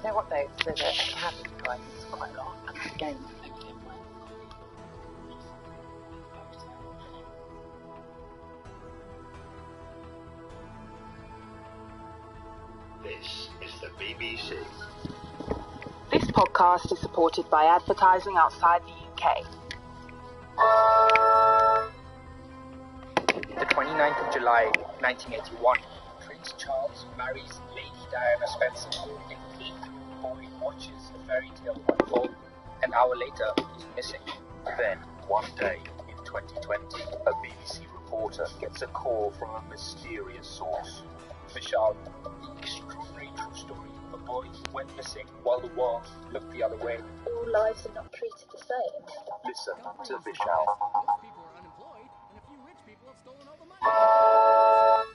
You know what though? There's a cabin guy who's quite a lot. And again, This is the BBC. This podcast is supported by advertising outside the UK. The 29th of July, 1981, Prince Charles marries Lady Diana Spencer. A peak boy watches the fairy tale unfold. An hour later, he's missing. Then, one day in 2020, a BBC reporter gets a call from a mysterious source. Vishal, the extraordinary true story of a boy who went missing while the world looked the other way. All lives are not treated the same. Listen to Vishal. People are unemployed, and a few rich people have stolen all the money.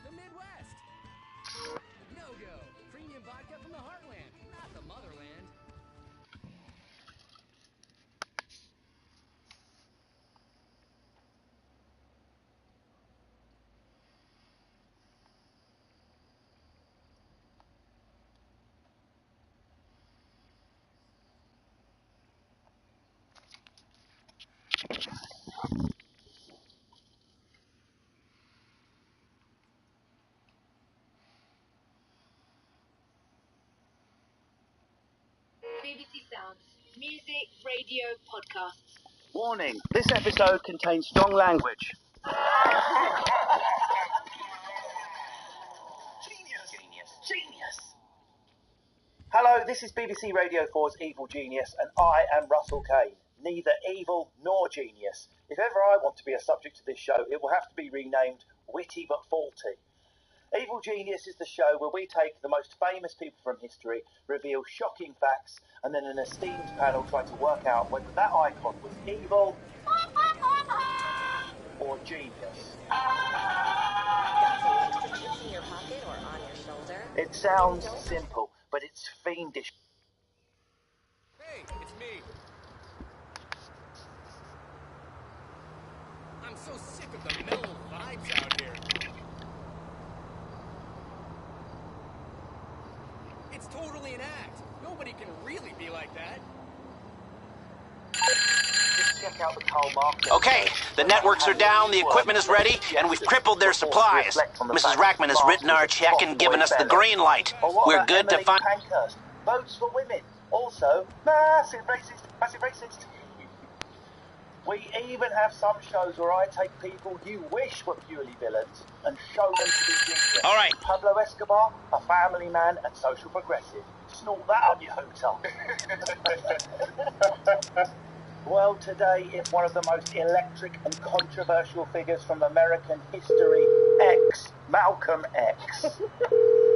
The Midwest. No-go. Premium vodka from the heartland, not the motherland. BBC Sounds, music, radio, podcasts. Warning, this episode contains strong language. Genius. Hello, this is BBC Radio 4's Evil Genius, and I am Russell Kane, neither evil nor genius. If ever I want to be a subject to this show, it will have to be renamed Witty but Faulty. Evil Genius is the show where we take the most famous people from history, reveal shocking facts, and then an esteemed panel try to work out whether that icon was evil or genius. In your pocket or on your shoulder? It sounds simple, but it's fiendish. Hey, it's me. I'm so sick of the mellow vibes out here. It's totally an act. Nobody can really be like that. Just check out the Karl Marx. Okay, the networks are down, the equipment is ready, and we've crippled their supplies. Mrs. Rackman has written our check and given us the green light. We're good to find... Votes for women. Also, massive racist. We even have some shows where I take people you wish were purely villains and show them to be genius. All right. Pablo Escobar, a family man and social progressive. Snort that on your hooter. Well, today is one of the most electric and controversial figures from American history, Malcolm X.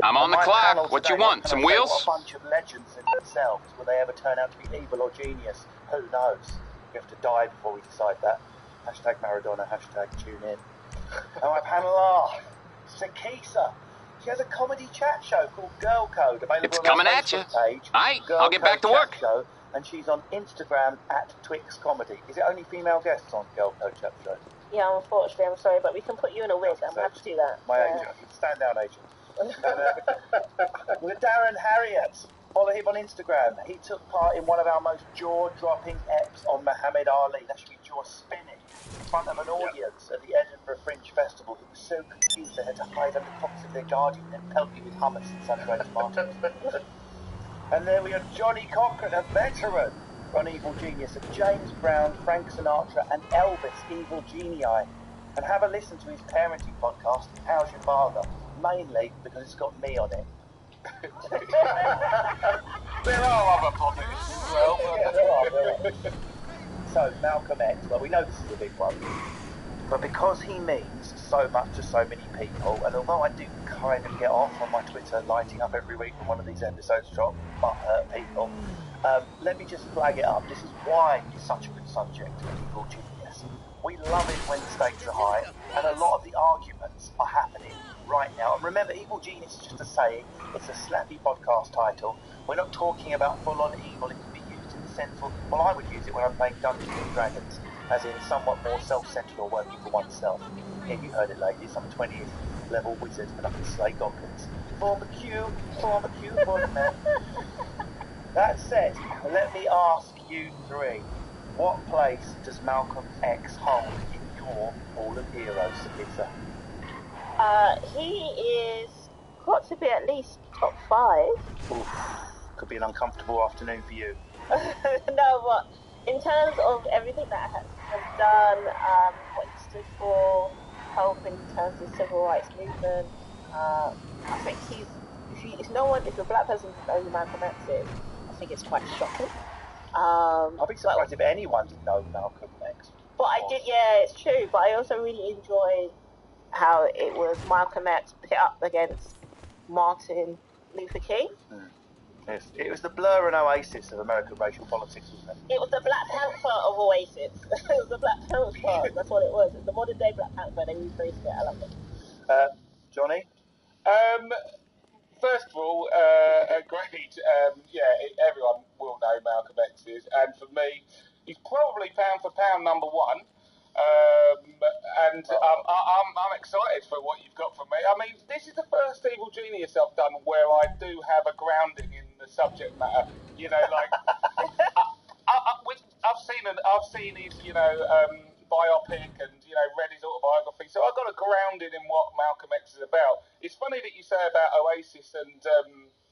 I'm on the clock. What you want? Some wheels? A bunch of legends in themselves. Will they ever turn out to be evil or genius? Who knows? We have to die before we decide that. Hashtag Maradona, hashtag tune in. And my panel are Sakisa. She has a comedy chat show called Girl Code, available It's on coming her at you. Facebook page. Aight, Girl I'll get back to Code work. Chat Show, and she's on Instagram at Twix Comedy. Is it only female guests on Girl Code Chat Show? Yeah, unfortunately, I'm sorry, but we can put you in a wig. I'm happy to do that. My agent. Stand down, agent. And, with Darren Harriott. Follow him on Instagram. He took part in one of our most jaw-dropping eps on Muhammad Ali. That should be jaw-spinning. In front of an audience at the Edinburgh Fringe Festival. He was so confused they had to hide under cops of their guardian and pelt you with hummus and sun-rays tomatoes. And there we have Johnny Cochran, a veteran on Evil Genius, of James Brown, Frank Sinatra and Elvis, Evil Genii. And have a listen to his parenting podcast, How's Your Father? Mainly because it's got me on it. There are other topics as well. Yeah, there are. So, Malcolm X, well, we know this is a big one. But because he means so much to so many people, and although I do kind of get off on my Twitter lighting up every week when one of these episodes drop, but hurt people, let me just flag it up. This is why it's such a good subject, Evil Genius. We love it when the stakes are high, and a lot of the arguments are happening right now. And remember, Evil Genius is just a saying. It's a snappy podcast title. We're not talking about full-on evil. It can be used in the sense of, well, I would use it when I'm playing Dungeons and Dragons, as in somewhat more self-centered or working for oneself. Here you heard it, ladies. I'm a 20th level wizard and I can slay goblins. Form a queue for the man. That said, let me ask you three, what place does Malcolm X hold in your Hall of Heroes, Lisa? He is got to be at least top 5. Oof, could be an uncomfortable afternoon for you. No, but in terms of everything that has done, what he stood for, helping in terms of the civil rights movement, I think he's. If a black person doesn't know who Malcolm X is, I think it's quite shocking. I'd be surprised if anyone didn't know Malcolm X. But I did, yeah, it's true. But I also really enjoy how it was Malcolm X put up against Martin Luther King. Yes. It was the Blur and Oasis of American racial politics, wasn't it? It was the Black Panther of Oasis. It was the Black Panther. That's what it was. It was the modern day Black Panther. They rephrased it. I love it. Johnny? First of all, agreed. Everyone will know Malcolm X is, and for me, he's probably pound for pound number 1. I'm excited for what you've got for me. I mean, this is the first Evil Genius I've done where I do have a grounding in the subject matter. You know, like I've seen his, biopic and read his autobiography, so I've got a grounding in what Malcolm X is about. It's funny that you say about Oasis and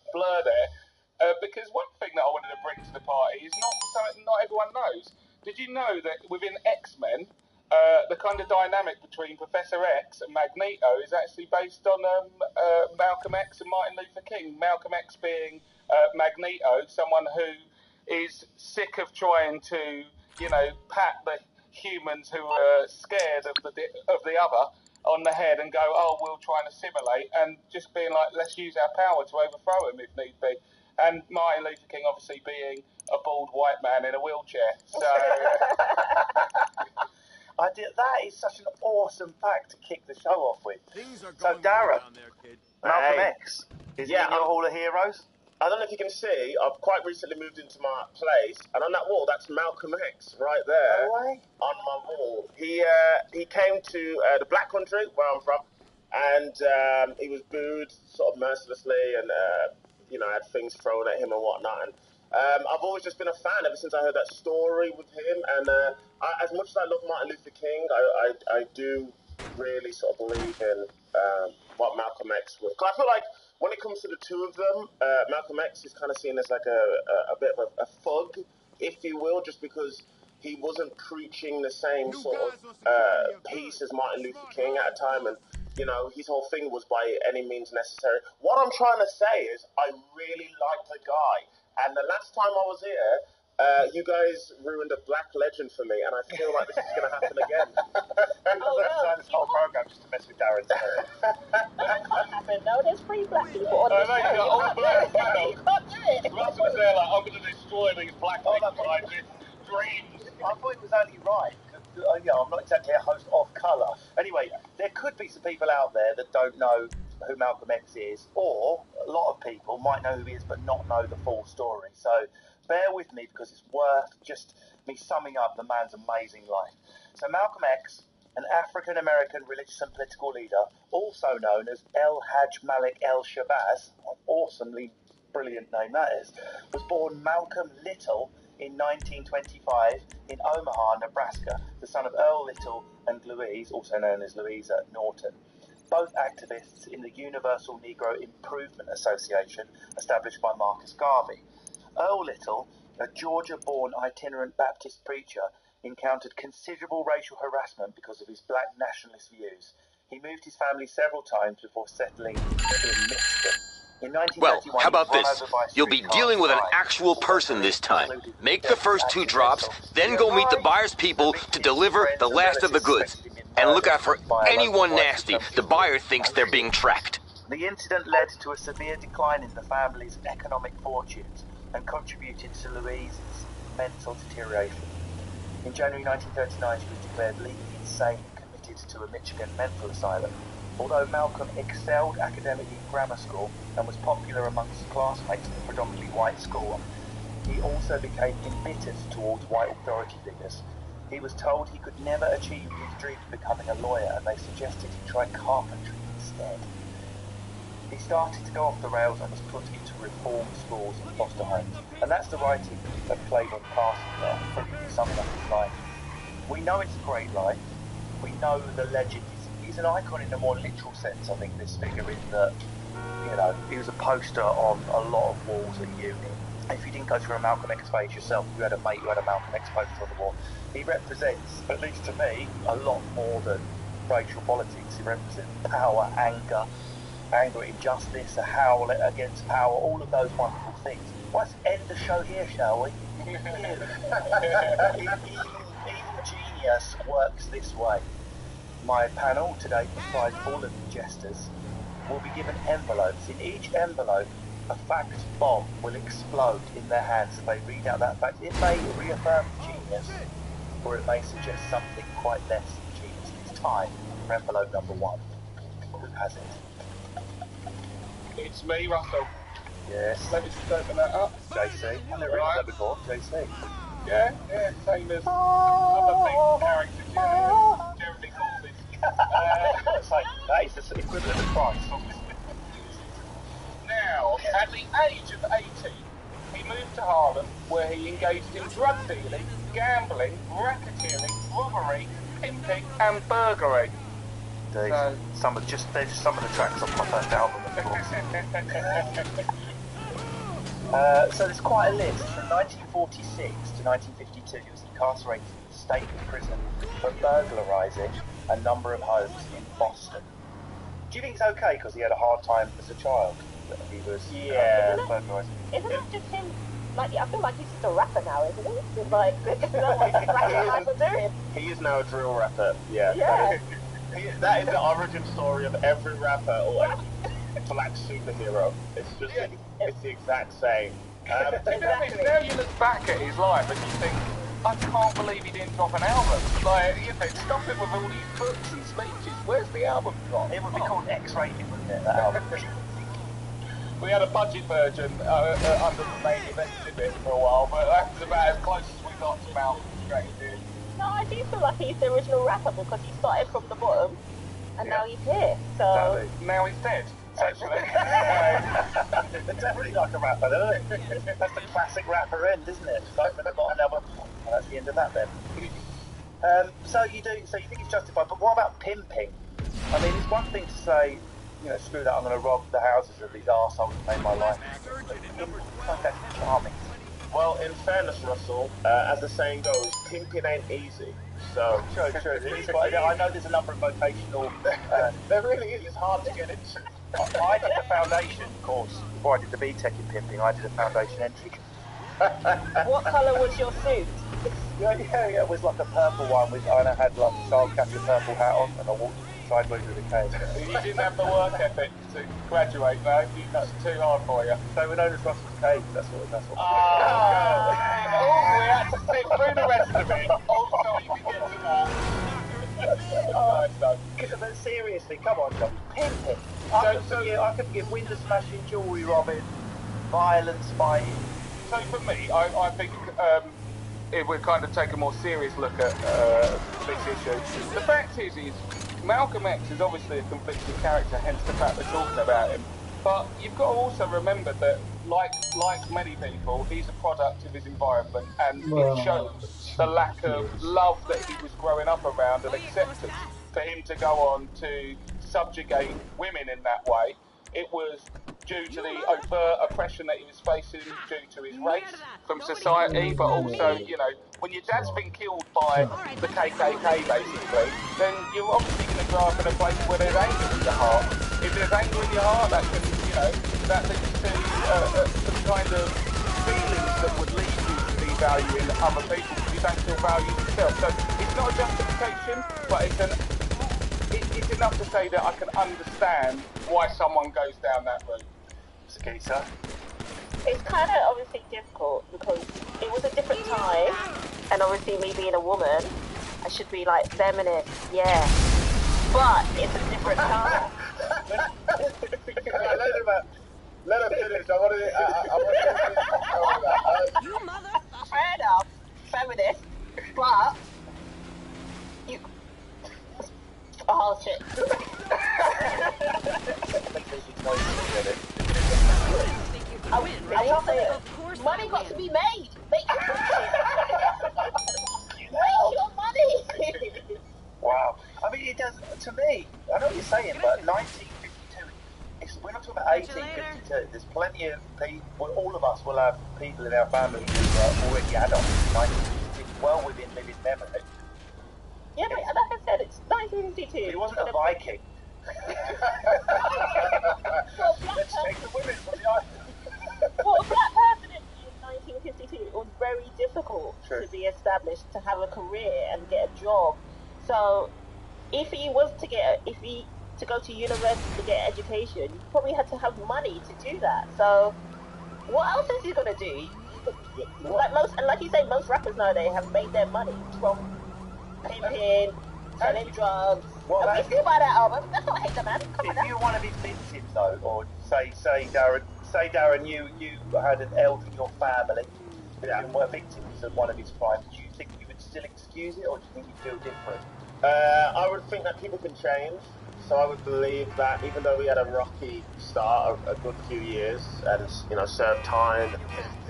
Blur there, because one thing that I wanted to bring to the party is something not everyone knows. Did you know that within X-Men, the kind of dynamic between Professor X and Magneto is actually based on Malcolm X and Martin Luther King. Malcolm X being Magneto, someone who is sick of trying to, pat the humans who are scared of the other on the head and go, oh, we'll try and assimilate, and just being like, let's use our power to overthrow him if need be. And Martin Luther King obviously being a bald white man in a wheelchair. So that is such an awesome fact to kick the show off with. So Darren, Malcolm X is in your Hall of Heroes? I don't know if you can see, I've quite recently moved into my place, and on that wall, that's Malcolm X right there. No way. On my wall. He came to the Black Country, where I'm from, and he was booed sort of mercilessly, and had things thrown at him and whatnot. And I've always just been a fan ever since I heard that story with him. And as much as I love Martin Luther King, I do really sort of believe in what Malcolm X was. Because I feel like when it comes to the two of them, Malcolm X is kind of seen as like a bit of a thug, if you will, just because he wasn't preaching the same sort of piece as Martin Luther King at a time, and his whole thing was by any means necessary. What I'm trying to say is I really like the guy, and the last time I was here, you guys ruined a black legend for me, and I feel like this is going to happen again. This whole program just to mess with Darren. That can't happen. No, there's 3 black people on this show. You can't do it. Russell's there like, I'm going to destroy these black people like this. Dreams. I thought it was only right. I'm not exactly a host of colour. Anyway, there could be some people out there that don't know who Malcolm X is, or a lot of people might know who he is but not know the full story. So bear with me because it's worth just me summing up the man's amazing life. So Malcolm X, an African-American religious and political leader, also known as El Hajj Malik El Shabazz, an awesomely brilliant name that is, was born Malcolm Little in 1925 in Omaha, Nebraska, the son of Earl Little and Louise, also known as Louisa Norton, both activists in the Universal Negro Improvement Association established by Marcus Garvey. Earl Little, a Georgia-born itinerant Baptist preacher, encountered considerable racial harassment because of his black nationalist views. He moved his family several times before settling in Michigan. Well, how about this? You'll be dealing with an actual person this time. Make the first 2 drops, then go meet the buyer's people to deliver the last of the goods. And look out for anyone nasty. The buyer thinks they're being tracked. The incident led to a severe decline in the family's economic fortunes and contributed to Louise's mental deterioration. In January 1939, she was declared legally insane and committed to a Michigan mental asylum. Although Malcolm excelled academically in grammar school and was popular amongst classmates in a predominantly white school, he also became embittered towards white authority figures. He was told he could never achieve his dream of becoming a lawyer, and they suggested he try carpentry instead. he started to go off the rails and was put into reform schools and foster homes. And that's the writing that played on Castle there, probably summing up his life. We know it's a great life. We know the legend. He's an icon in a more literal sense, I think, this figure, in that, you know, he was a poster on a lot of walls at uni. If you didn't go through a Malcolm X phase yourself, you had a mate who had a Malcolm X poster on the wall. He represents, at least to me, a lot more than racial politics. He represents power, anger, injustice, a howl against power, all of those wonderful things. Let's end the show here, shall we? Evil genius works this way. My panel today, besides all of the jesters, will be given envelopes. In each envelope, a fact bomb will explode in their hands if they read out that fact. It may reaffirm genius, or it may suggest something quite less genius. It's time for envelope number 1. Who has it? It's me, Russell. Yes. Let me just open that up. JC. I've never read that before. JC. Yeah, same as other big characters, Jeremy Corbyn. That is the equivalent of price. Now, at the age of 18, he moved to Harlem, where he engaged in drug dealing, gambling, racketeering, robbery, pimping, and burglary. So, they're just some of the tracks off my first album, of course. So there's quite a list. From 1946 to 1952, he was incarcerated in the state prison for burglarising a number of homes in Boston. Do you think it's okay because he had a hard time as a child? That he was burglarising? Isn't that just him? Like, I feel like he's just a rapper now, isn't he? It's like, isn't that what he's rapper doing? He is now a drill rapper, yeah. Yeah. That is the origin story of every rapper or every black superhero. It's just, it's the exact same. Exactly. Now you look back at his life and you think, I can't believe he didn't drop an album. Like, you know, stop him with all these books and speeches. Where's the album gone? It would be called X-rated, wouldn't it, that album? We had a budget version under the main event exhibit for a while, but that's about as close as we got to Malcolm straight in. No, I do feel like he's the original rapper because he started from the bottom and now he's here. So now he's dead. Actually, they're definitely like a rapper, don't they? That's the classic rapper end, isn't it? Start from the bottom, well, that's the end of that then. So you think it's justified, but what about pimping? I mean, it's one thing to say, you know, screw that, I'm going to rob the houses of these arseholes and make my life. That's charming. Well, in fairness, Russell, as the saying goes, pimping ain't easy. So true. I know there's a number of vocational. There really is. It's hard to get into. I did the foundation course before I did the BTEC in pimping. I did a foundation entry. What colour was your suit? Yeah, it was like a purple one and I had like a child catcher purple hat on, and I walked sideways with a cane. You didn't have the work ethic to graduate, no? That's too hard for you. So we're known as Russell's Cave. That's what. Oh, we had to sit through the rest of it. Also, you can get to that. But seriously, come on, John. Pimping. I can forgive window smashing, jewellery robbing, violence, fighting. So for me, I think if we kind of take a more serious look at this issue, the fact is Malcolm X is obviously a conflicting character, hence the fact we're talking about him. But you've got to also remember that, like many people, he's a product of his environment, and it shows the lack of love that he was growing up around and acceptance. For him to go on to subjugate women in that way, it was due to the overt oppression that he was facing due to his race from society, but also, you know, when your dad's been killed by the KKK, basically, then you're obviously going to grow up in a place where there's anger in your heart. If there's anger in your heart, that can, you know, that leads to some kind of feelings that would lead you to be valuing other people because you don't feel valued yourself. So it's not a justification, but it's enough to say that I can understand why someone goes down that route. Sakita? It's kind of obviously difficult because it was a different time, and obviously me being a woman, I should be like feminist, yeah. But it's a different time. Let her finish. I want to You mother. Fair enough, feminist, but you. Oh shit. got to be made. Make your money. Wow. I mean, it does, to me, I know what you're saying, but 1952, we're not talking about 1852. There's plenty of people, all of us will have people in our family who are already adults in 1952, well within living memory. Yeah, but like I said, it's 1952. He wasn't a Viking. Let's take the women from the island. For a black person in 1952, it was very difficult to be established, to have a career and get a job. So, if he was to to go to university to get education, you probably had to have money to do that. So, what else is he gonna do? Like you say, most rappers nowadays have made their money from pimping, selling drugs. Well, we still buy that album. That's not hate the man. Come on, if you want to be victims though, or say Darren, you had an elder in your family who were victims of one of his crimes. Do you think you would still excuse it, or do you think you'd feel different? I would think that people can change. So I would believe that even though we had a rocky start of a good few years and, served time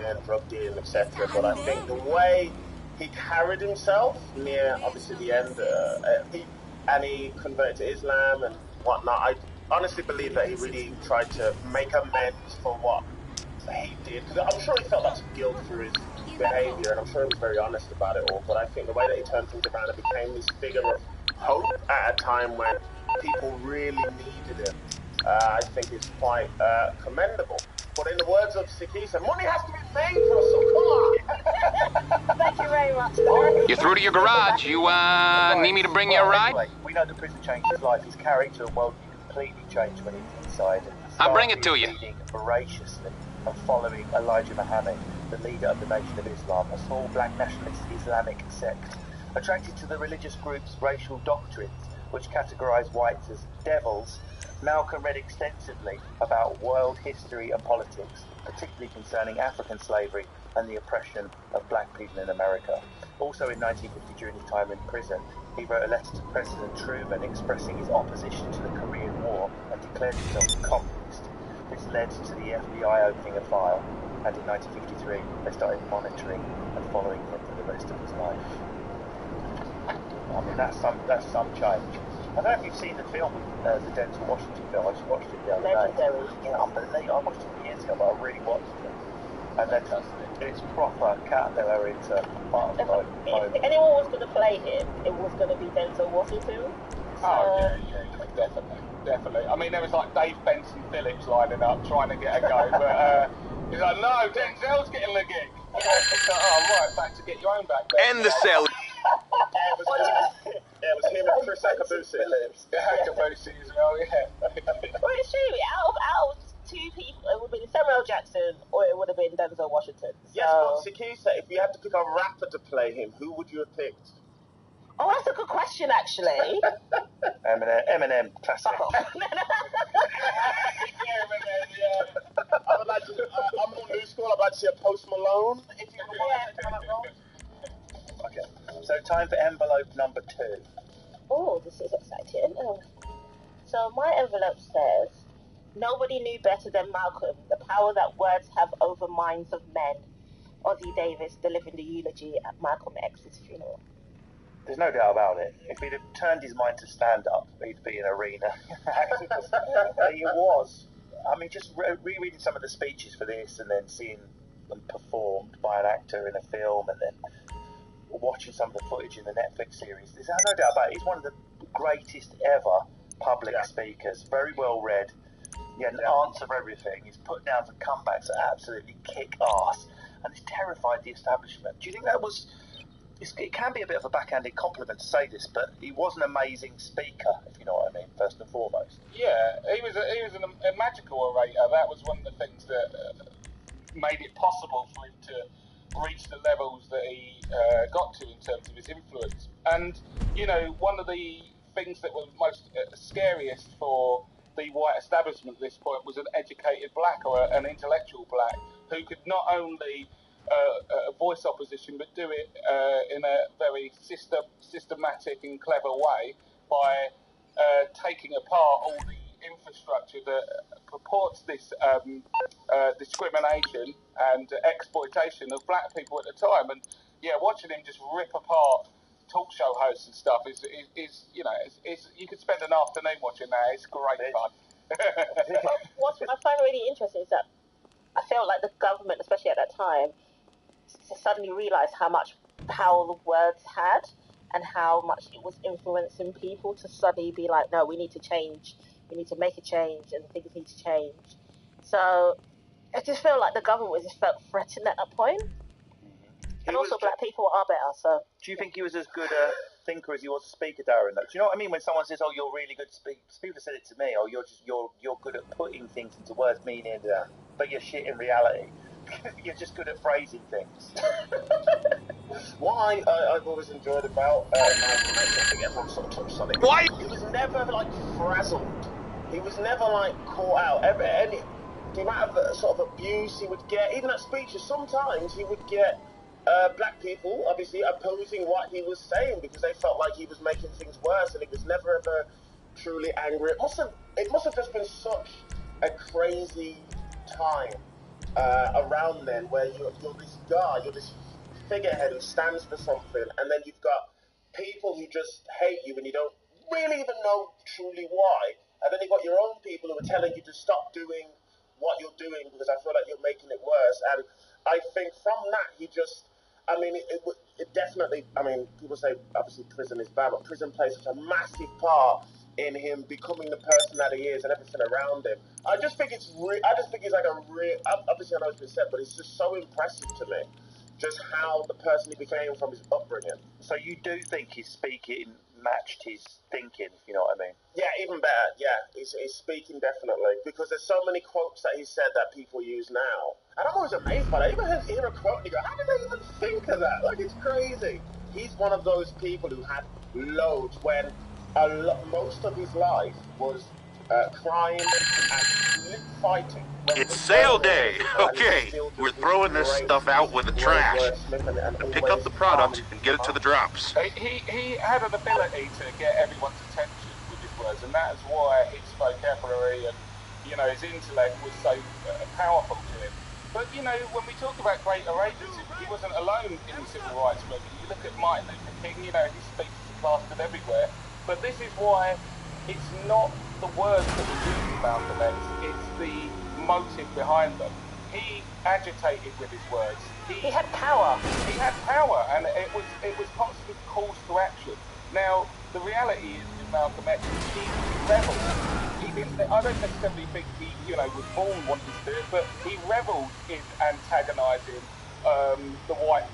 and drug dealing, etc., but I think the way he carried himself near, obviously, the end, he converted to Islam and whatnot, I honestly believe that he really tried to make amends for what he did. Because I'm sure he felt lots of guilt for his behaviour, and I'm sure he was very honest about it all, but I think the way that he turned things around and became this figure of hope at a time when people really needed him, I think is quite commendable. But in the words of Sikisa, money has to be made for us, so come on! Thank you very much. You're through to your garage. You need me to bring you a ride? Anyway, we know the prison changed his life. His character and worldview completely changed when he was inside. I'll bring it to you. Leading voraciously and following Elijah Muhammad, the leader of the Nation of Islam, a small black nationalist Islamic sect, attracted to the religious group's racial doctrines, which categorise whites as devils. Malcolm read extensively about world history and politics, particularly concerning African slavery and the oppression of black people in America. Also in 1950, during his time in prison, he wrote a letter to President Truman expressing his opposition to the Korean War and declared himself a communist. This led to the FBI opening a file, and in 1953 they started monitoring and following him for the rest of his life. I mean, that's some change. I don't know if you've seen the film, the Denzel Washington film. I just watched it the other day. Yeah, unbelievable. I watched it years ago, but I really watched it. And then it's proper caterpillar into butterfly. If anyone was going to play him, it was going to be Denzel Washington. Definitely. I mean, there was like Dave Benson Phillips lining up trying to get a go, but he's like, no, Denzel's getting the gig. Like, oh, right, back to get your own back there. And the cell. It was him and Chris Akabusi. Akabusi as well, yeah. Well, it's true. Out of two people, it would have been Samuel Jackson or it would have been Denzel Washington. So... Yes, but Sikisa, if you had to pick a rapper to play him, who would you have picked? Oh, that's a good question, actually. Eminem, classic. I would like to. I'm more new school. I'd like to see a Post Malone. If you Okay. So time for envelope number 2. Oh, this is exciting. So my envelope says, "Nobody knew better than Malcolm the power that words have over minds of men." Ozzie Davis delivering the eulogy at Malcolm X's funeral. There's no doubt about it. If he'd have turned his mind to stand-up, he'd be in arena. He was. I mean, just rereading some of the speeches for this and then seeing them performed by an actor in a film and then watching some of the footage in the Netflix series, there's no doubt about it. He's one of the greatest ever public speakers. Very well read. He had an answer for everything. He's put down for comebacks that absolutely kick ass. And it's terrified the establishment. Do you think that was... It can be a bit of a backhanded compliment to say this, but he was an amazing speaker, if you know what I mean, first and foremost. Yeah, he was a magical orator. That was one of the things that made it possible for him to reach the levels that he got to in terms of his influence. And, you know, one of the things that was most scariest for the white establishment at this point was an educated black or an intellectual black who could not only voice opposition, but do it in a very systematic and clever way by taking apart all the infrastructure that purports this discrimination and exploitation of black people at the time. And yeah, watching him just rip apart talk show hosts and stuff is you know, you could spend an afternoon watching that. It's great fun. What I find really interesting is that I felt like the government, especially at that time, suddenly realised how much power the words had and how much it was influencing people to suddenly be like, no, we need to change, we need to make a change, and things need to change. So I just feel like the government just felt threatened at that point. And also black people are better, so... Do you think he was as good a thinker as he was a speaker, Darren? Do you know what I mean? When someone says, oh, you're really good to speak, people have said it to me, oh, you're good at putting things into words, meaning that, but you're shit in reality. You're just good at phrasing things. What I've always enjoyed about Malcolm X, I think everyone sort of touched on it. Why? He was never like frazzled. He was never like caught out. The amount of sort of abuse he would get, even at speeches, sometimes he would get black people obviously opposing what he was saying because they felt like he was making things worse, and he was never ever truly angry. It must have just been such a crazy time around then, where you're this guy, you're this figurehead who stands for something, and then you've got people who just hate you and you don't really even know truly why, and then you've got your own people who are telling you to stop doing what you're doing because I feel like you're making it worse. And I think from that he just, I mean, it definitely, I mean, people say obviously prison is bad, but prison plays such a massive part in him becoming the person that he is and everything around him. I just think he's like a real, obviously I know it's been said, but it's just so impressive to me, just how the person he became from his upbringing. So you do think his speaking matched his thinking, if you know what I mean? Yeah, even better, yeah. His speaking definitely, because there's so many quotes that he said that people use now. And I'm always amazed by that. I even hear a quote and you go, how did they even think of that? Like, it's crazy. He's one of those people who had loads when most of his life was crime and fighting. It's sale day. Okay, we're throwing this stuff out with the trash. Pick up the product and get it to the drops. He had an ability to get everyone's attention with his words, and that is why his vocabulary and, you know, his intellect was so powerful to him. But, you know, when we talk about great orators, he wasn't alone in the civil rights movement. You look at Martin Luther King, you know, his speeches are plastered everywhere. But this is why it's not the words that were used about the X, it's the motive behind them. He agitated with his words. He had power. He had power, and it was positive calls to action. Now, the reality is with Malcolm X, he rebelled. I don't necessarily think he, you know, was born wanting to do it, but he revelled in antagonising the white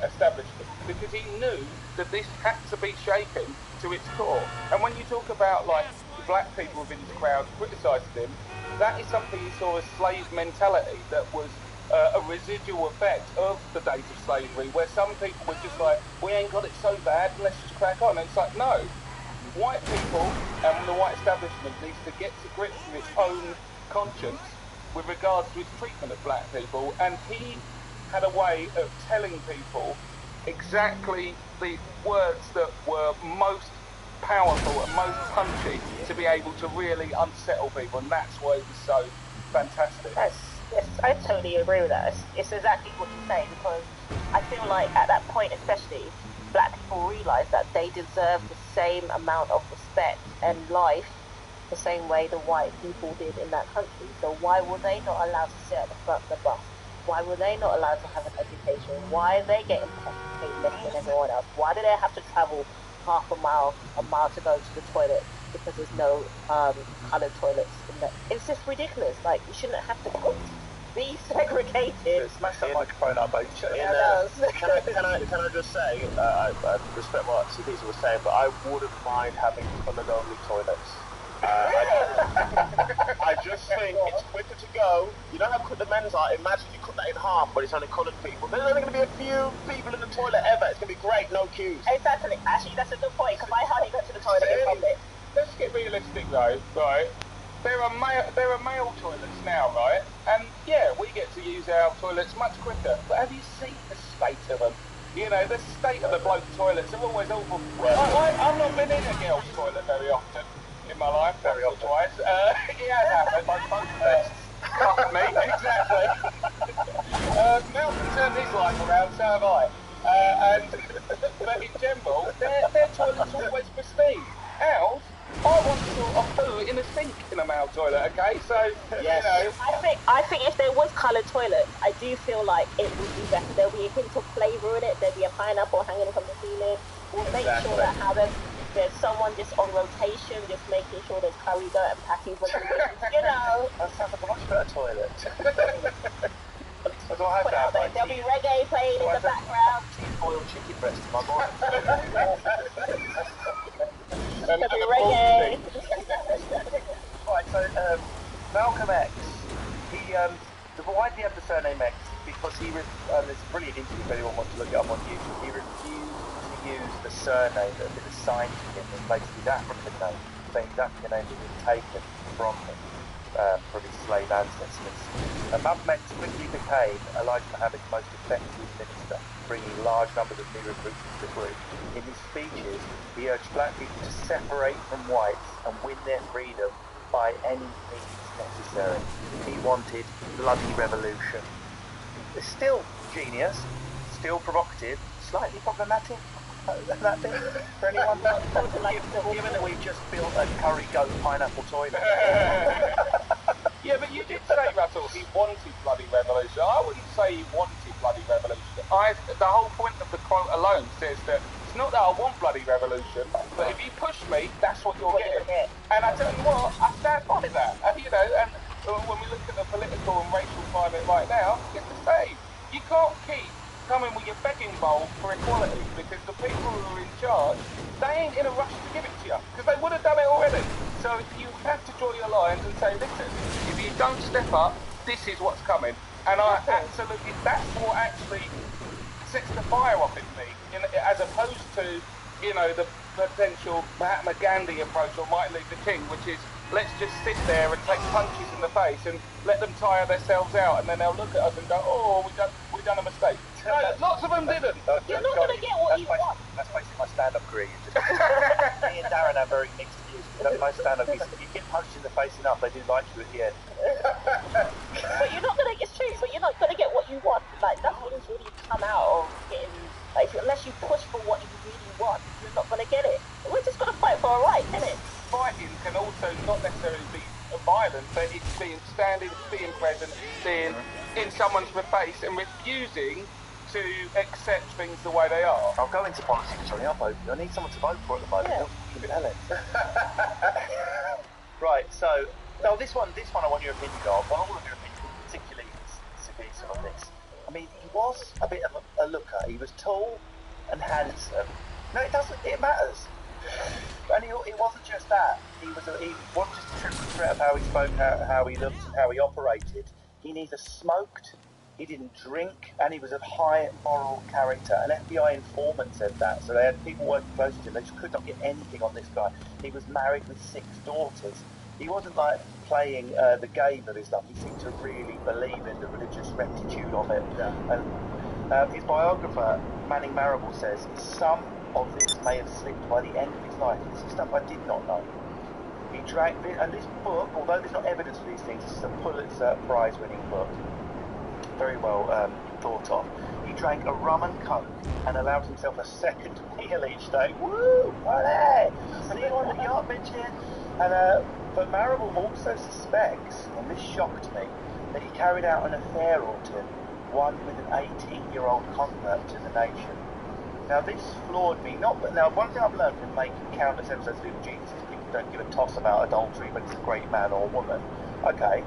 establishment, because he knew that this had to be shaken to its core. And when you talk about, like, black people within his crowd criticising him, that is something he saw as slave mentality that was a residual effect of the days of slavery, where some people were just like, we ain't got it so bad, let's just crack on. And it's like, no, white people and the white establishment needs to get to grips with its own conscience with regards to its treatment of black people, and he had a way of telling people exactly the words that were most powerful and most punchy to be able to really unsettle people, and that's why it was so fantastic. Yes, I totally agree with that. It's exactly what you say, because I feel like at that point especially, black people realised that they deserve the same amount of respect and life the same way the white people did in that country. So why were they not allowed to sit at the front of the bus? Why were they not allowed to have an education? Why are they getting paid less than everyone else? Why do they have to travel half a mile to go to the toilet because there's no coloured toilets? It's just ridiculous. Like, you shouldn't have to be segregated. Smash that microphone up, both. Can I just say, I respect what CPC was saying, but I wouldn't mind having coloured only toilets. I just think it's quicker to go. You know how quick the men's are? Imagine you cut that in half, but it's only coloured people. There's only going to be a few people in the toilet ever. It's going to be great, no queues. Exactly. Actually, that's a good point, because I hardly go to the toilet in public. Let's get realistic though, right? There are male toilets now, right? And yeah, we get to use our toilets much quicker. But have you seen the state of them? You know, the state of the bloke toilets are always awful. I've not been in a girl's toilet very often in in my life, once or twice. It has happened. Fuck me, exactly. Malcolm turned his life around, so have I. But in general, their toilet's always pristine. Ours, I want sort of poo in a sink in a male toilet, okay? So, yes. You know. I think if there was coloured toilets, I do feel like it would be better. There'll be a hint of flavour in it. There'll be a pineapple hanging from the ceiling. We'll make sure that there's someone just on rotation, just making sure there's curry goat and patties. You know. That sounds like a much better toilet. There'll be reggae playing in the background. Boiled chicken breast in my boy. There'll be reggae. Right, so Malcolm X, why did he have the surname X? Because there's a brilliant interview if anyone wants to look it up on YouTube. He refused to use the surname that had been assigned to him in place of his African name, saying his African name had been taken from him. From his slave ancestors. Malcolm X quickly became Elijah Muhammad's most effective minister, bringing large numbers of new recruits into the group. In his speeches, he urged black people to separate from whites and win their freedom by any means necessary. He wanted bloody revolution. It's still genius, still provocative, slightly problematic. That bit for anyone? Given that we've just built a curry goat pineapple toilet. Yeah, but you did say, Russell, he wanted bloody revolution. I wouldn't say he wanted bloody revolution. The whole point of the quote alone says that it's not that I want bloody revolution, but if you push me, that's what you're getting. And I tell you what, I stand by that. You know, and when we look at the political and racial climate right now, it's the same. You can't keep coming with your begging bowl for equality because the people who are in charge, they ain't in a rush to give it to you because they would have done it already. So you have to draw your lines and say, listen, if you don't step up, this is what's coming. And I absolutely, that's what actually sets the fire off in me, as opposed to, you know, the potential Mahatma Gandhi approach or Martin Luther King, which is let's just sit there and take punches in the face and let them tire themselves out, and then they'll look at us and go, oh, we've done a mistake. No, lots of them didn't. You're not going to get what you want. That's basically my stand-up career. Me and Darren have very mixed views. My stand-up is if you get punched in the face enough, they do like you at the end. But you're not going to, it's true, but you're not going to get what you want. Like, nothing's really come out of getting, like, unless you push for what you really want, you're not going to get it. We're just going to fight for our right, isn't it? Fighting can also not necessarily be violent, but it's being standing, being present, being in someone's face and refusing to accept things the way they are. I'll go into politics, Johnny. I'll vote. I need someone to vote for at the moment. Yeah. Right, so this one I want your opinion on. Well, all of your opinion, particularly Sabisa on this. I mean, he was a bit of a looker. He was tall and handsome. No, it doesn't. It matters. And it wasn't just that. He wasn't just a triple threat of how he spoke, how he looked, and how he operated. He neither smoked, he didn't drink, and he was of high moral character. An FBI informant said that, so they had people working close to him. They just could not get anything on this guy. He was married with 6 daughters. He wasn't like playing the game of Islam. He seemed to really believe in the religious rectitude of it. Yeah. And his biographer, Manning Marable, says, some of this may have slipped by the end of his life. This is stuff I did not know. He drank, and this book, although there's not evidence for these things, this is a Pulitzer Prize-winning book. Very well thought of. He drank a rum and coke and allowed himself a second meal each day. Woo! Olé! And he on the yacht mentioned. And but Marable also suspects, and this shocked me, that he carried out an affair or two, one with an 18-year-old convert to the nation. Now this floored me. Now one thing I've learned from making countless episodes of Little Jesus, people don't give a toss about adultery when it's a great man or woman. Okay,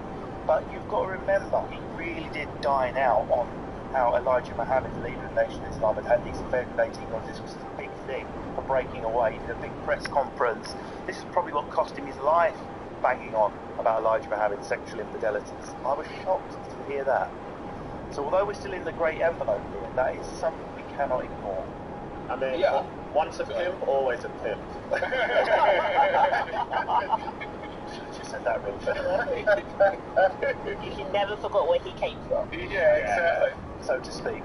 but you've got to remember, he really did dine out on how Elijah Muhammad, the leader of the Nation of Islam, had had these affairs with 18-year-olds. This was a big thing for breaking away. He did a big press conference. This is probably what cost him his life, banging on about Elijah Muhammad's sexual infidelities. I was shocked to hear that. So although we're still in the great envelope here, that is something we cannot ignore. I mean, once a pimp, always a pimp. Just said that really. He never forgot where he came from. Yeah, exactly. So to speak.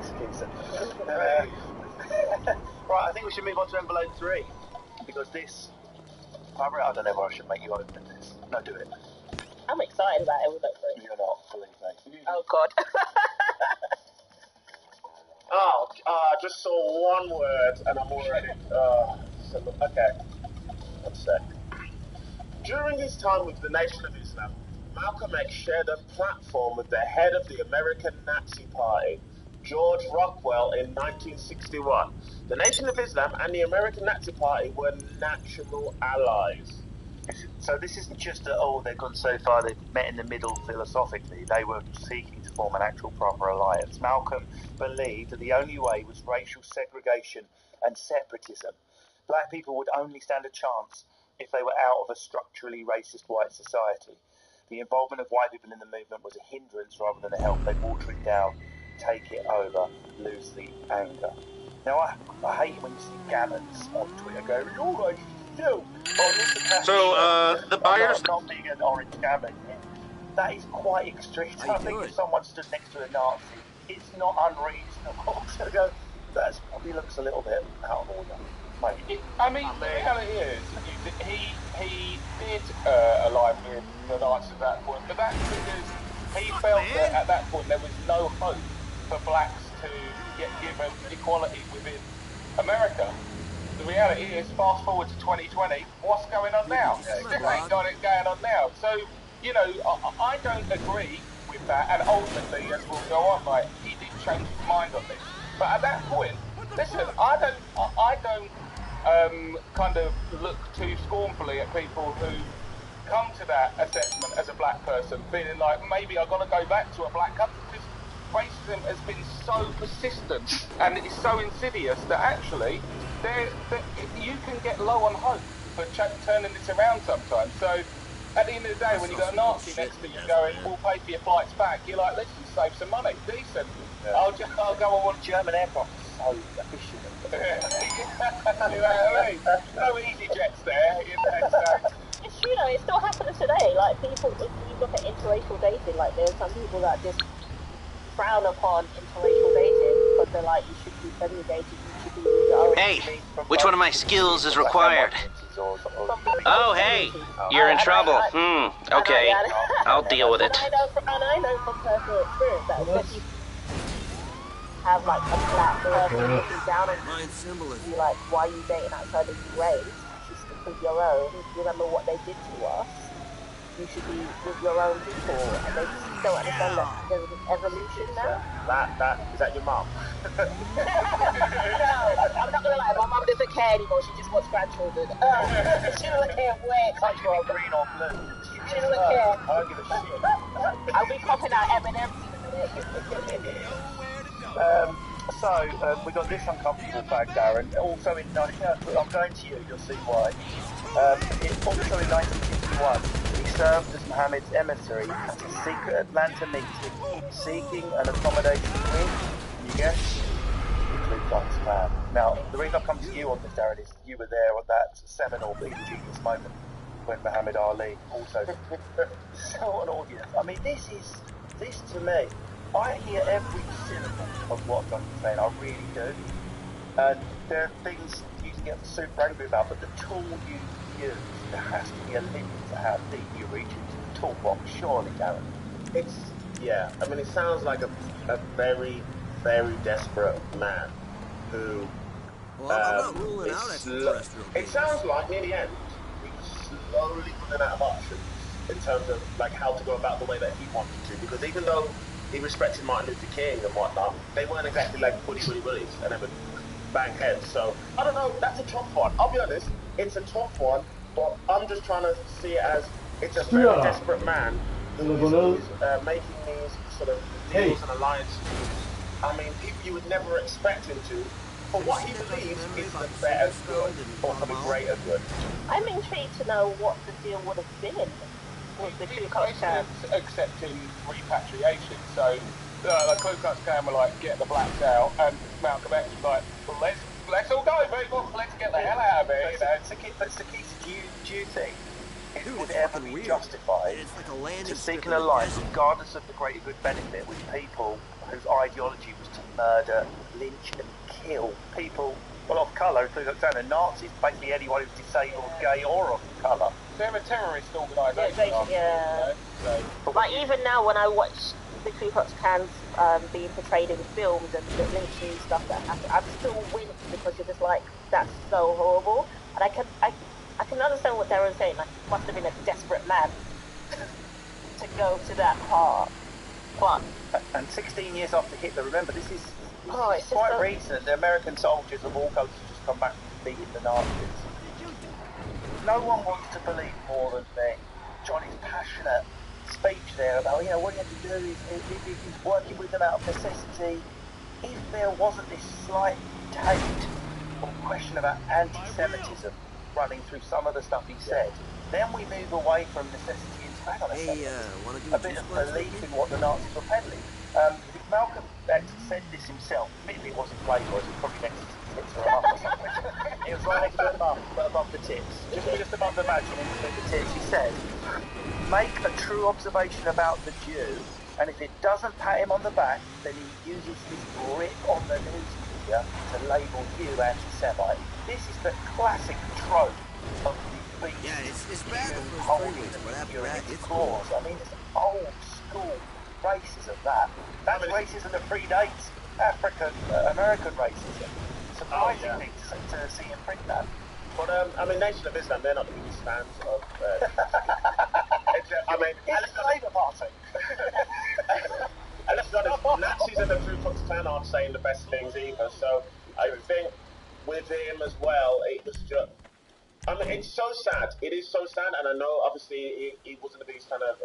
Right, I think we should move on to envelope 3, because this I don't know whether I should make you open this. No, do it. I'm excited about it. We'll go for it. You're not, believe me. Oh, God. I just saw one word and I'm already... okay. 1 sec. During his time with the Nation of Islam, Malcolm X shared a platform with the head of the American Nazi Party, George Rockwell, in 1961. The Nation of Islam and the American Nazi Party were natural allies. So this isn't just that, they've gone so far, they've met in the middle philosophically. They were seeking to form an actual proper alliance. Malcolm believed that the only way was racial segregation and separatism. Black people would only stand a chance if they were out of a structurally racist white society. The involvement of white people in the movement was a hindrance rather than a help. They water it down, take it over, lose the anger. Now, I hate when you see gammons on Twitter go, you're racist, you. So, the buyers... I'm not being an orange gammon here. That is quite extreme. I think if someone stood next to a Nazi, it's not unreasonable to go, that probably looks a little bit out of order. The reality is, he did align with the Nazis at that point, but that's because he felt that at that point there was no hope for blacks to get given equality within America. The reality is, fast forward to 2020, what's going on now? Still ain't got it going on now. So, I don't agree with that, and ultimately, as we'll go on, he did change his mind on this. But at that point, listen, I don't kind of look too scornfully at people who come to that assessment as a black person, feeling like maybe I've got to go back to a black country, because racism has been so persistent and it's so insidious that actually you can get low on hope for turning this around sometimes. So at the end of the day, when you've got a Nazi next to you going, we'll pay for your flights back, you're like, listen, save some money, decent. Yeah. I'll go on one German aircraft. So efficient. You know what I mean? No easy jets there. It's true though, it still happens today. Like people, if you look at interracial dating, like there are some people that just frown upon interracial dating because they're like, you should be segregated, you should be with your own. Hey, which one of my skills is required? Oh, hey, you're in trouble. Okay, I'll deal with it. And I know from personal experience that especially have like a black person looking down on you, be like, why are you dating outside of your race? You should stick with your own. Remember what they did to us. You should be with your own people, and they just don't understand that there's an evolution now. Is that your mum? No, I'm not gonna lie, my mum doesn't care anymore, she just wants grandchildren. She doesn't care where it comes from. Green or blue. She doesn't care. I don't give a shit. I'll be popping out M&M's in a minute. We got this uncomfortable fact, Darren. Also in I'm going to you, you'll see why. Also in 1951, he served as Mohammed's emissary at a secret Atlanta meeting, seeking an accommodation with, you guess, the Ku Klux Klan. Now, the reason I've come to you on this, Darren, is you were there at that seminal big genius moment when Muhammad Ali also saw an audience. I mean, this to me, I hear every syllable of what Johnny's saying, I really do. And there are things you can get super angry about, but the tool you use, there has to be a limit to how deep you reach into the toolbox, surely, Darren. It sounds like a very, very desperate man who... I'm not ruling out extraterrestrial it sounds like, near the end, he's slowly running out of options in terms of like how to go about the way that he wanted to, because even though he respected Martin Luther King and whatnot, they weren't exactly like bullies and they would bang heads. So, I don't know, that's a tough one. I'll be honest, it's a tough one, but I'm just trying to see it as it's a very desperate man who is making these sort of deals and alliances. I mean, people you would never expect him to, for what he believes is the better good, or for the greater good. I'm intrigued to know what the deal would have been. Accepting repatriation. So the Ku Klux Klan were like, get the blacks out, and Malcolm X was like, well, let's all go, people, let's get the hell out of here. But Sakisa, do you think it would ever be justified to seek an alliance, regardless of the greater good benefit, with people whose ideology was to murder, lynch and kill people well, of colour, including the Nazis, basically anyone who's disabled, gay, or of colour. They're a terrorist organisation. Yeah. So. Like, even now when I watch the Ku Klux Klans being portrayed in films and the lynching stuff that happened, I'm still wince because you're just like, that's so horrible. And I can understand what Darren's saying. Like, he must have been a desperate man to go to that part. But and 16 years after Hitler, remember, this is it's quite recent. The American soldiers of all colours have just come back from defeating the Nazis. No one wants to believe more than me. Johnny's passionate speech there about, you know, what you have to do is he's working with them out of necessity. If there wasn't this slight taint or question about anti-Semitism running through some of the stuff he said, then we move away from necessity into, hang on a second, a bit of belief in what the Nazis were peddling. Malcolm X said this himself. Admittedly, it wasn't Playboy, it was probably next to his tits or a mum or something. It was right next to the mum, but above the tits. Just above the vagina and between the tits. He said, make a true observation about the Jew, and if it doesn't pat him on the back, then he uses his grip on the news media to label you anti-Semite. This is the classic trope of the beast. Yeah, it's bad holding the media in its claws. I mean, it's old school racism, that's racism that predates African American racism. Surprising thing to see him print that. But I mean, Nation of Islam, they're not the biggest fans of. I mean, it's the Labour Party. And let's be honest, Nazis and the Ku Klux Klan aren't saying the best things either. So I think with him as well, it was just. I mean, it's so sad. It is so sad, and I know obviously he wasn't the biggest fan of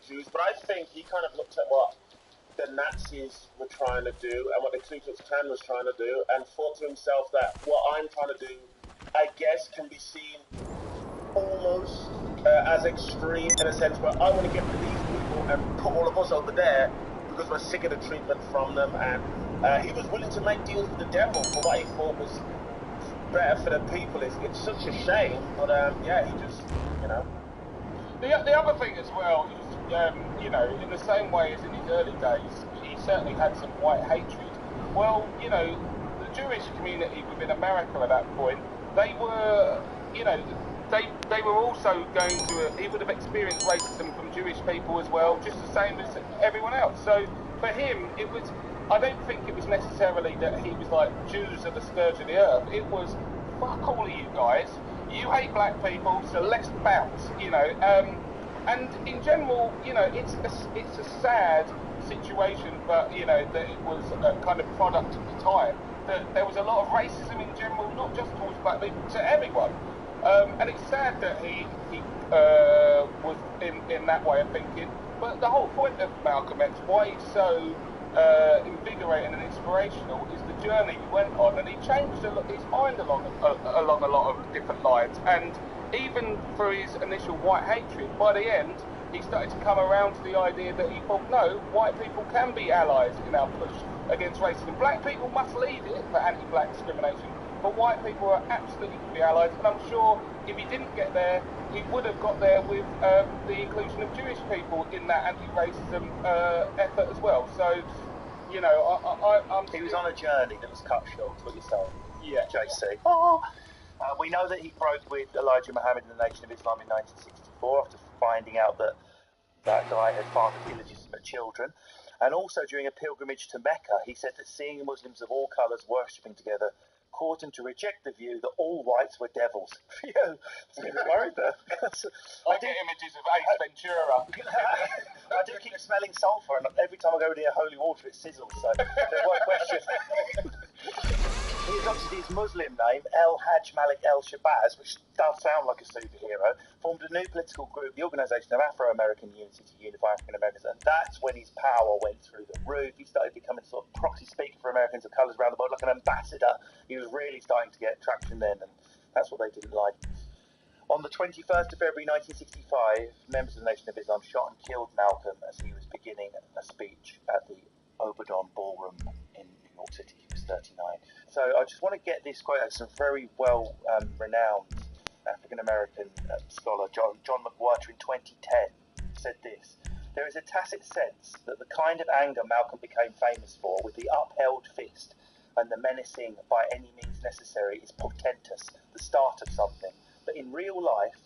Jews, but I think he kind of looked at what the Nazis were trying to do and what the Ku Klux Klan was trying to do, and thought to himself that what I'm trying to do, I guess, can be seen almost as extreme in a sense where I want to get rid of these people and put all of us over there because we're sick of the treatment from them, and he was willing to make deals with the devil for what he thought was better for the people. It's such a shame, but yeah, he just, you know. The other thing as well is, you know, in the same way as in his early days, he certainly had some white hatred. Well, you know, the Jewish community within America at that point, they were, you know, they were also going to, he would have experienced racism from Jewish people as well, just the same as everyone else. So for him, it was, I don't think it was necessarily that he was like, Jews are the scourge of the earth. It was, fuck all of you guys. You hate black people, so let's bounce, you know. And in general, you know, it's a sad situation, but, you know, that it was a kind of product of the time. That there was a lot of racism in general, not just towards black people, to everyone. And it's sad that he was in that way of thinking. But the whole point of Malcolm X, why he's so invigorating and inspirational, is the journey he went on, and he changed his mind along a lot of different lines. And even through his initial white hatred, by the end, he started to come around to the idea that he thought, no, white people can be allies in our push against racism. Black people must lead it for anti-black discrimination, but white people are absolutely to be allies. And I'm sure if he didn't get there, he would have got there with the inclusion of Jewish people in that anti-racism effort as well. So, you know, he was on a journey that was cut short, is what you're saying. Yeah. JC. We know that he broke with Elijah Muhammad and the Nation of Islam in 1964 after finding out that that guy had fathered illegitimate children. And also during a pilgrimage to Mecca, he said that seeing Muslims of all colours worshipping together caused him to reject the view that all whites were devils. Phew, I was a bit worried there. I get images of Ace Ventura. I do keep smelling sulphur, and every time I go near holy water it sizzles, so there's one question. He adopted his Muslim name, El Hajj Malik El Shabazz, which does sound like a superhero, formed a new political group, the Organisation of Afro-American Unity, to unify African Americans, and that's when his power went through the roof. He started becoming sort of proxy speaker for Americans of colours around the world, like an ambassador. He was really starting to get traction then, and that's what they didn't like. On the 21st of February 1965, members of the Nation of Islam shot and killed Malcolm as he was beginning a speech at the Oberdon Ballroom in New York City. He was 39. So I just want to get this quote out. Some very well renowned African-American scholar, John McWhorter, in 2010, said this: there is a tacit sense that the kind of anger Malcolm became famous for, with the upheld fist, and the menacing by any means necessary is portentous, the start of something. But in real life,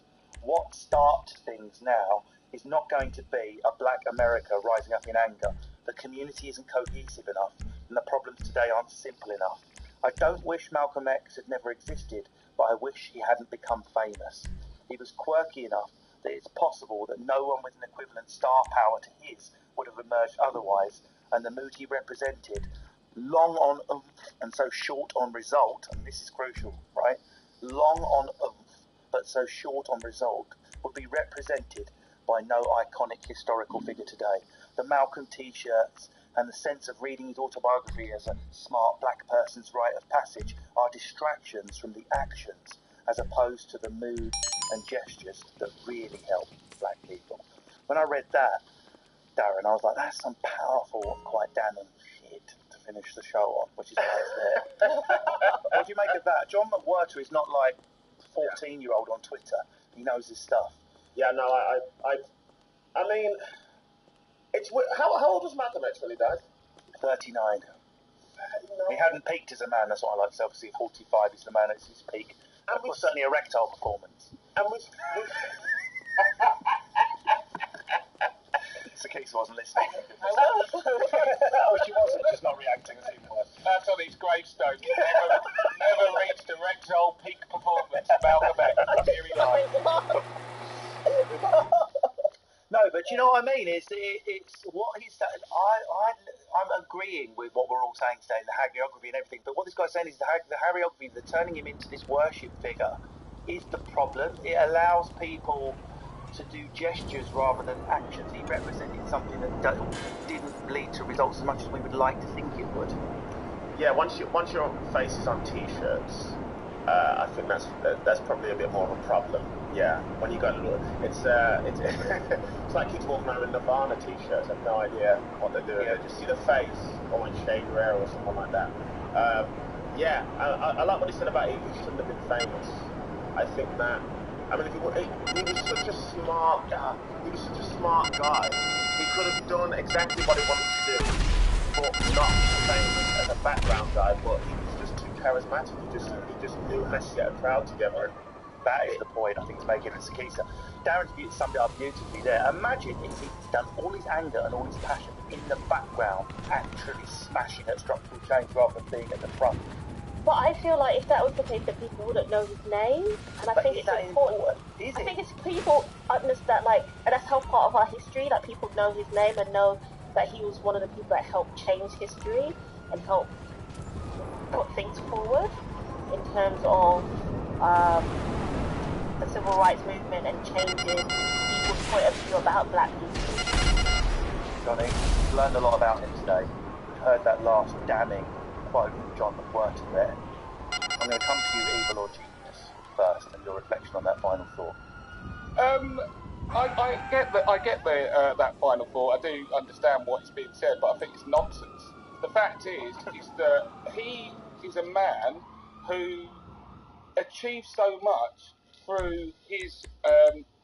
what starts things now is not going to be a black America rising up in anger. The community isn't cohesive enough, and the problems today aren't simple enough. I don't wish Malcolm X had never existed, but I wish he hadn't become famous. He was quirky enough that it's possible that no one with an equivalent star power to his would have emerged otherwise, and the mood he represented, long on oomph and so short on result, and this is crucial, right? Long on oomph, but so short on result, would be represented by no iconic historical figure today. The Malcolm t-shirts and the sense of reading his autobiography as a smart black person's rite of passage are distractions from the actions as opposed to the mood and gestures that really help black people. When I read that, Darren, I was like, that's some powerful and quite damning shit to finish the show on, which is why it's there. What do you make of that? John McWhirter is not like 14-year-old on Twitter. He knows his stuff. Yeah, no, I mean, it's how old was Malcolm X when he died? 39. He hadn't peaked as a man, that's what I like to say. Obviously, 45 is the man at his peak. And was certainly erectile performance. And we Sakisa wasn't listening. Oh, she wasn't, just not reacting. It's even worse. That's on his gravestone. Never reached erectile peak performance. Malcolm X. Here we go. No, but you know what I mean? It's what he's saying. I'm agreeing with what we're all saying today, the hagiography and everything. But what this guy's saying is the hagiography, the turning him into this worship figure, is the problem. It allows people to do gestures rather than actions. He represented something that didn't lead to results as much as we would like to think it would. Yeah, once your face is on t-shirts, I think that's probably a bit more of a problem. Yeah, when you go to look, it's it's like kids walking around with Nirvana t-shirts. I have no idea what they're doing. Yeah. They just see the face, or like Shade Rare or something like that. Yeah, I like what he said about he shouldn't have been famous. I think that, I mean, he was such a smart guy. He was such a smart guy. He could have done exactly what he wanted to do, but not famous as a background guy. But he was just too charismatic. He just knew how to get a crowd together. That is the point I think he's making with Sakisa. Darren's summed it up beautifully there. Imagine if he'd done all his anger and all his passion in the background, actually smashing at structural change rather than being at the front. But I feel like if that was the case, that people wouldn't know his name, and I think it's important. I think it's people understand, like, and that's how part of our history, that people know his name and know that he was one of the people that helped change history and help put things forward in terms of the civil rights movement and changing people's point of view about black people. Johnny, we've learned a lot about him today. We've heard that last damning quote from John McWhirter there. I'm going to come to you, evil or genius, first, and your reflection on that final thought. I get that final thought. I do understand what is being said, but I think it's nonsense. The fact is that he is a man who achieved so much through his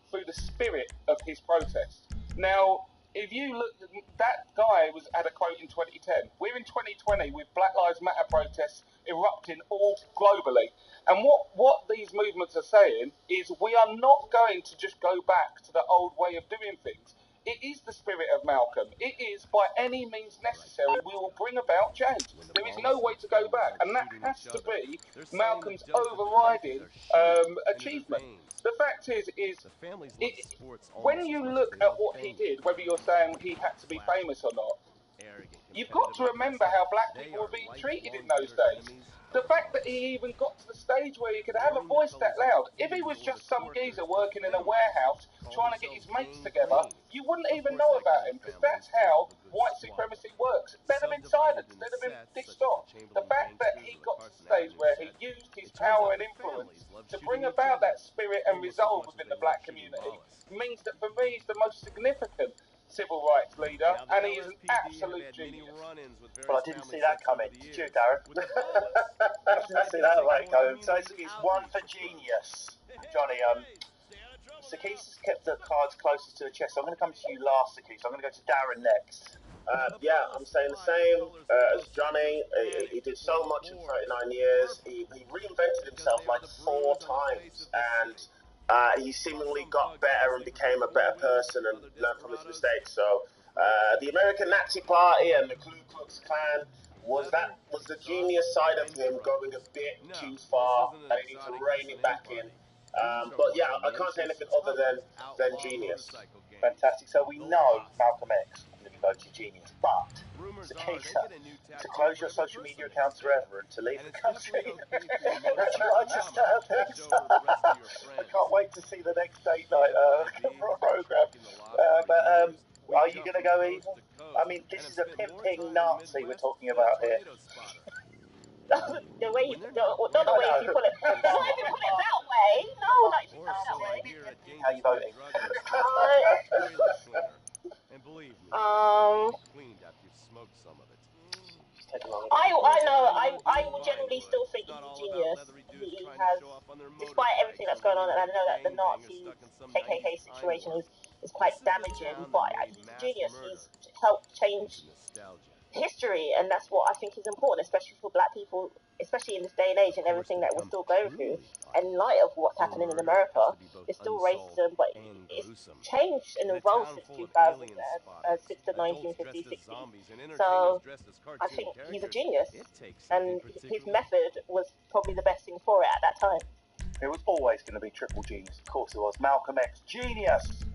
through the spirit of his protest. Now, if you look, that guy had a quote in 2010. We're in 2020 with Black Lives Matter protests erupting all globally. And what these movements are saying is we are not going to just go back to the old way of doing things. It is the spirit of Malcolm. It is, by any means necessary, we will bring about change. There is no way to go back. And that has to be Malcolm's overriding achievement. The fact is when you look at what he did, whether you're saying he had to be famous or not, you've got to remember how black people were being treated in those days. The fact that he even got to the stage where he could have a voice that loud. If he was just some geezer working in a warehouse trying to get his mates together, you wouldn't even know about him, because that's how white supremacy works. They'd have been silenced, they'd have been dissed off. The fact that he got to the stage where he used his power and influence to bring about that spirit and resolve within the black community means that for me he's the most significant civil rights leader, and he is an absolute genius. Well, I didn't see that coming. Did you, Darren? I didn't see that right coming. So it's one for genius. Johnny, Sakisa's kept the cards closest to the chest, so I'm going to come to you last, Sakisa. I'm going to go to Darren next. Yeah, I'm saying the same as Johnny. He did so much in 39 years. He reinvented himself like 4 times, and he seemingly got better and became a better person and learned from his mistakes. So the American Nazi Party and the Ku Klux Klan was the genius side of him going a bit too far, and he needs to rein it back in. But yeah, I can't say anything other than genius. Fantastic. So we know Malcolm X is going to be voted genius, but Sakisa, to close your social media accounts forever and to leave the country, would you like to stay up there? I can't wait to see the next date night program. Are you going to go evil? I mean, this is a pimping Nazi we're talking about here. The way, not the way if you put it, not if you put it that way. No, not if you put it that way. How are you voting? And believe me, cleaned after you smoked some of it. I will generally still think he's a genius. He has, despite everything that's going on, and I know that the Nazi KKK situation is quite damaging, but he's a genius. He's helped change history, and that's what I think is important, especially for black people, especially in this day and age and everything that we're still going through. And in light of what's happening in America, it's still racism, but it's changed and evolved since 2000, since the 1950s, 60s. So I think he's a genius, and his method was probably the best thing for it at that time. It was always going to be triple genius. Of course it was. Malcolm X, genius!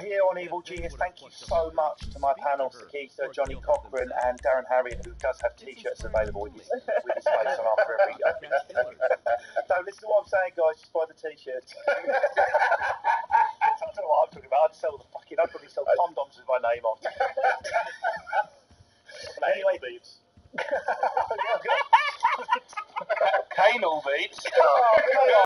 Here on Evil Genius, thank you so much to my panel, Sakisa, Johnny Cochran, and Darren Harriet, who does have t-shirts available with his face on after every. Don't listen to what I'm saying, guys. Just buy the t-shirts. I don't know what I'm talking about. I'd sell the fucking. I'd probably sell condoms with my name on. Anyway, beads. Canal beads. Oh,